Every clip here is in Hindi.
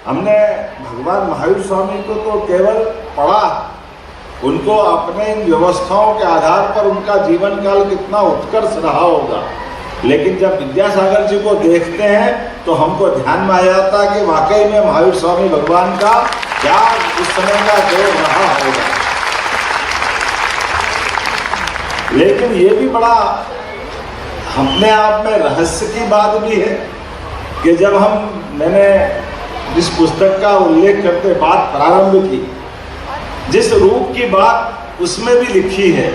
हमने भगवान महावीर स्वामी को तो केवल पढ़ा, उनको अपने इन व्यवस्थाओं के आधार पर उनका जीवन काल कितना उत्कर्ष रहा होगा, लेकिन जब विद्यासागर जी को देखते हैं तो हमको ध्यान में आ जाता है कि वाकई में महावीर स्वामी भगवान का क्या उस समय का दौर रहा होगा। लेकिन ये भी बड़ा अपने आप में रहस्य की बात भी है कि जब मैंने जिस पुस्तक का उल्लेख करते बात प्रारंभ की, जिस रूप की बात उसमें भी लिखी है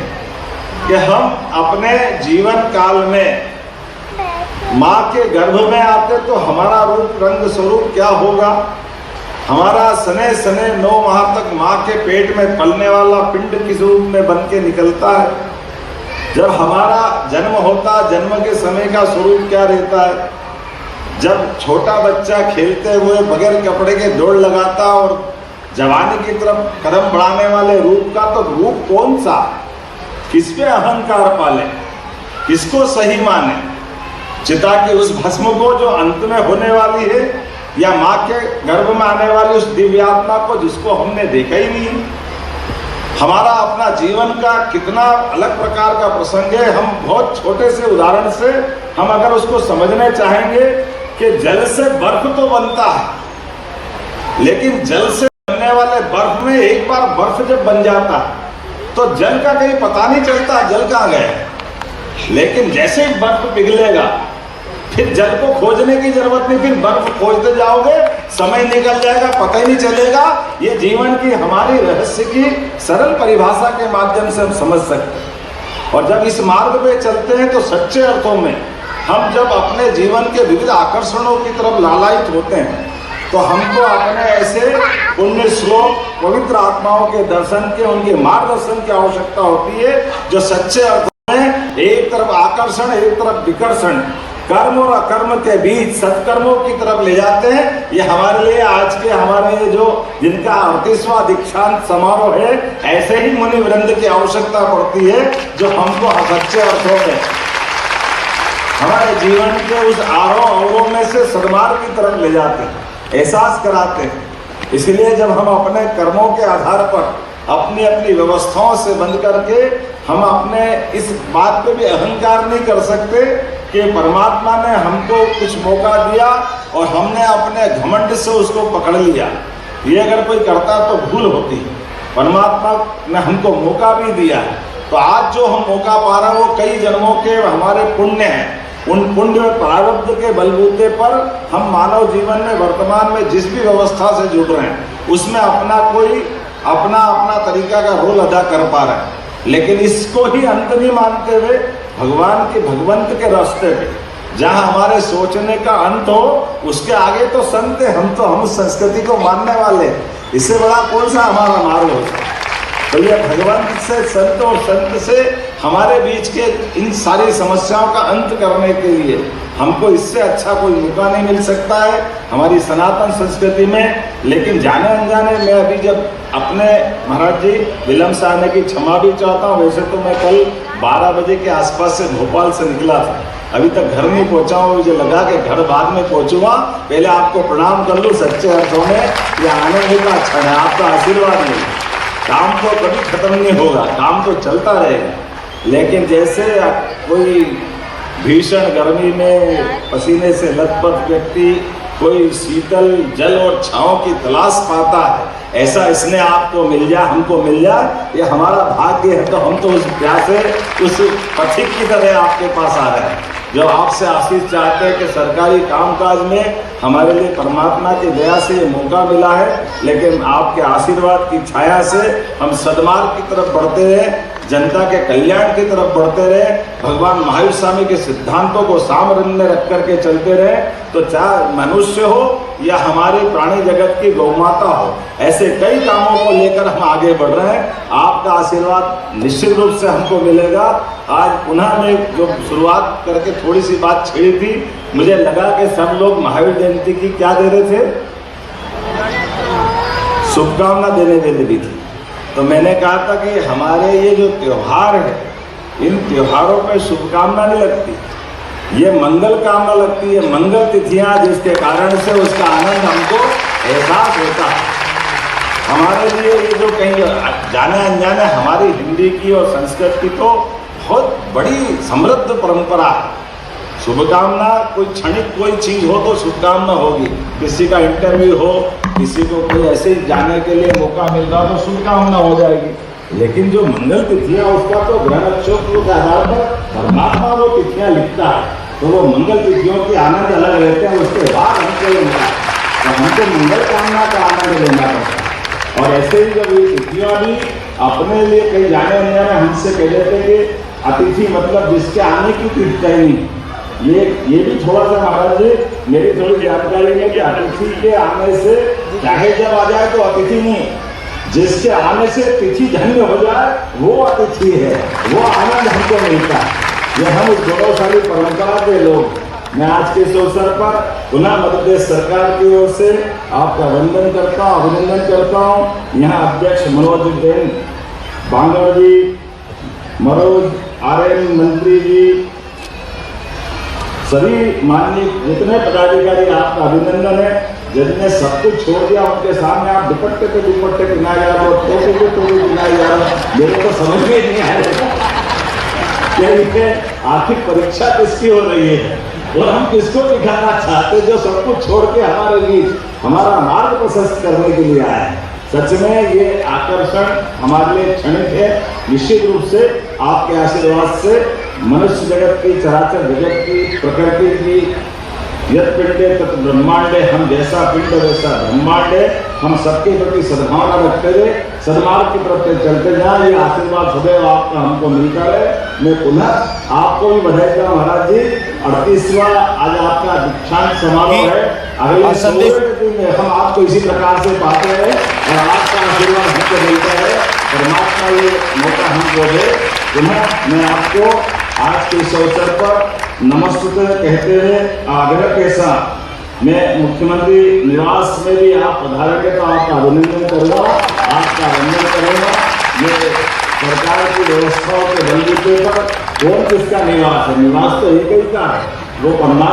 कि हम अपने जीवन काल में माँ के गर्भ में आते तो हमारा रूप रंग स्वरूप क्या होगा, हमारा सने सने 9 माह तक माँ के पेट में पलने वाला पिंड किस रूप में बन के निकलता है, जब हमारा जन्म होता जन्म के समय का स्वरूप क्या रहता है, जब छोटा बच्चा खेलते हुए बगैर कपड़े के दौड़ लगाता और जवानी की तरफ कदम बढ़ाने वाले रूप का तो रूप कौन सा, किस पे अहंकार पाले, किसको सही माने, चिता के उस भस्म को जो अंत में होने वाली है या माँ के गर्भ में आने वाली उस दिव्यात्मा को जिसको हमने देखा ही नहीं। हमारा अपना जीवन का कितना अलग प्रकार का प्रसंग है। हम बहुत छोटे से उदाहरण से हम अगर उसको समझने चाहेंगे कि जल से बर्फ तो बनता है, लेकिन जल से बनने वाले बर्फ में एक बार बर्फ जब बन जाता है तो जल का कहीं पता नहीं चलता जल कहाँ गया। लेकिन जैसे ही बर्फ पिघलेगा फिर जल को खोजने की जरूरत नहीं, फिर बर्फ खोजते जाओगे, समय निकल जाएगा, पता ही नहीं चलेगा। ये जीवन की हमारी रहस्य की सरल परिभाषा के माध्यम से हम समझ सकते हैं। और जब इस मार्ग पे चलते हैं तो सच्चे अर्थों में हम जब अपने जीवन के विविध आकर्षणों की तरफ लालायित होते हैं तो हमको अपने ऐसे पुण्य श्लोक पवित्र आत्माओं के दर्शन के, उनके मार्गदर्शन की आवश्यकता होती है, जो सच्चे अर्थों में एक तरफ आकर्षण एक तरफ विकर्षण, कर्म और अकर्म के बीच सत्कर्मों की तरफ ले जाते हैं। ये हमारे लिए आज के हमारे जो जिनका 38वां दीक्षांत समारोह है, ऐसे ही मुनि वृंद की आवश्यकता पड़ती है जो हमको सच्चे अर्थों में हमारे जीवन के उस आरोह में से सद्मार्ग की तरफ ले जाते हैं, एहसास कराते हैं। इसलिए जब हम अपने कर्मों के आधार पर अपनी अपनी व्यवस्थाओं से बंध करके हम अपने इस बात पे भी अहंकार नहीं कर सकते कि परमात्मा ने हमको कुछ मौका दिया और हमने अपने घमंड से उसको पकड़ लिया, ये अगर कोई करता तो भूल होती। परमात्मा ने हमको मौका भी दिया है, तो आज जो हम मौका पा रहे हैं वो कई जन्मों के हमारे पुण्य हैं। उन पुण्य और प्रारब्ध के बलबूते पर हम मानव जीवन में वर्तमान में जिस भी व्यवस्था से जुड़ रहे हैं उसमें अपना अपना तरीका का रोल अदा कर पा रहे हैं। लेकिन इसको ही अंत नहीं मानते हुए भगवंत के रास्ते पे जहाँ हमारे सोचने का अंत हो उसके आगे तो संत है, हम उस संस्कृति को मानने वाले, इससे बड़ा कौन सा हमारा मार्ग हो सकता है। तो ये भगवंत से, संत और संत से हमारे बीच के इन सारी समस्याओं का अंत करने के लिए हमको इससे अच्छा कोई मौका नहीं मिल सकता है हमारी सनातन संस्कृति में। लेकिन जाने अनजाने में अभी जब अपने महाराज जी विलम्ब से आने की क्षमा भी चाहता हूँ। वैसे तो मैं कल 12 बजे के आसपास से भोपाल से निकला था, अभी तक घर नहीं पहुँचा हूँ। मुझे लगा कि घर बाद में पहुँचूंगा, पहले आपको प्रणाम कर लूँ। सच्चे अर्थों में ये आनंद का क्षण है, आपका आशीर्वाद मिले। काम तो कभी खत्म नहीं होगा, काम तो चलता रहेगा, लेकिन जैसे कोई भीषण गर्मी में पसीने से लथपथ व्यक्ति कोई शीतल जल और छांव की तलाश पाता है, ऐसा इसने आपको मिल जाए, हमको मिल जाए, ये हमारा भाग्य है। तो हम तो उस प्यासे उस पथिक की तरह आपके पास आ रहे हैं जो आपसे आशीष चाहते हैं कि सरकारी कामकाज में हमारे लिए परमात्मा की दया से ये मौका मिला है। लेकिन आपके आशीर्वाद की छाया से हम सद्मार्ग की तरफ बढ़ते रहे, जनता के कल्याण की तरफ बढ़ते रहे, भगवान महावीर स्वामी के सिद्धांतों को सामने में रख करके चलते रहे। तो चाहे मनुष्य हो या हमारे प्राणी जगत की गौमाता हो, ऐसे कई कामों को लेकर हम आगे बढ़ रहे हैं। आपका आशीर्वाद निश्चित रूप से हमको मिलेगा। आज पुनः मैं जो शुरुआत करके थोड़ी सी बात छेड़ी थी, मुझे लगा कि सब लोग महावीर जयंती की क्या दे रहे थे, शुभकामना देने वाले भी थी। तो मैंने कहा था कि हमारे ये जो त्योहार है, इन त्योहारों पे शुभकामना नहीं लगती, ये मंगल कामना लगती है, मंगल तिथियां जिसके कारण से उसका आनंद हमको एहसास होता है। हमारे लिए ये जो कहीं जाने अनजाने हमारी हिंदी की और संस्कृत की तो बहुत बड़ी समृद्ध परंपरा है। शुभकामना, कोई क्षणिक कोई चीज़ हो तो शुभकामना होगी, किसी का इंटरव्यू हो, किसी को कोई ऐसे ही जाने के लिए मौका मिल रहा तो शुभकामना हो जाएगी। लेकिन जो मंगल तिथियाँ उसका तो ग्रह नक्षत्र के आधार पर परमात्मा वो तिथियाँ लिखता है, तो वो मंगल तिथियों के आनंद अलग रहते हैं। उसके बाद हमको मिला तो हमको मंगल कामना का आनंद लेना पड़ता है। और ऐसे ही जब ये तिथियाँ भी अपने लिए कहीं जाने अनजाने हमसे कह देते कि अतिथि मतलब जिसके आने की तिथि नहीं, ये भी थोड़ा सा महाराज जी मेरी थोड़ी जानकारी है कि अतिथि के आने से चाहे जब आ जाए तो अतिथि नहीं, जिसके आने से तिथि धन्य हो जाए वो अतिथि है, वो आनंद हमको मिलता है। ये हम उस गौरवशाली परंपरा के लोग। मैं आज के इस अवसर पर पुनः मध्य प्रदेश सरकार की ओर से आपका वंदन करता हूँ, अभिनंदन करता हूँ। यहाँ अध्यक्ष मनोज जैन बांगड़ जी, मनोज आर्यन मंत्री जी, सभी माननीय जितने पदाधिकारी, आपका अभिनंदन है। जिनने सब कुछ छोड़ दिया उनके सामने आप दुपट्टे पे दुपट्टे गिनाए जा रहे हो, टोपी पे टोपी गिनाए जा रहे हो। मेरे को समझ में नहीं आया क्या ये आखिर परीक्षा किसकी हो रही है और हम किसको दिखाना चाहते जो सब कुछ छोड़ के हमारे लिए हमारा मार्ग प्रशस्त करने के लिए आए हैं। सच में ये आकर्षण हमारे लिए क्षणिक है। निश्चित रूप से आपके आशीर्वाद से मनुष्य जगत की, चराचर जगत की, प्रकृति की, यत् पिंडे तत् ब्रह्मांडे, हम जैसा पिंड वैसा ब्रह्मांड है। हम सबके प्रति सद्भावना रखते हुए सद्मार्ग की तरफ चलते जाए। ये आशीर्वाद सदैव आपका हमको मिलता है। मैं पुनः आपको भी बधाई देता हूँ महाराज जी। 38वां आज आपका दीक्षांत समारोह है। अगले 16 दिन में हम आपको इसी प्रकार से पाते हैं और आपका आशीर्वाद हमको मिलता है। परमात्मा ये मौका हमको दे। पुनः मैं आपको आज के इस अवसर पर नमस्ते कहते हुए आग्रह के साथ मैं मुख्यमंत्री निवास में भी आप पधारेंगे तो आपका अभिनंदन करूँगा, आपका वंदन करूँगा। ये सरकार की व्यवस्थाओं के बलबूते पर कौन किसका निवास है, निवास तो एक ही का है, वो परमात्मा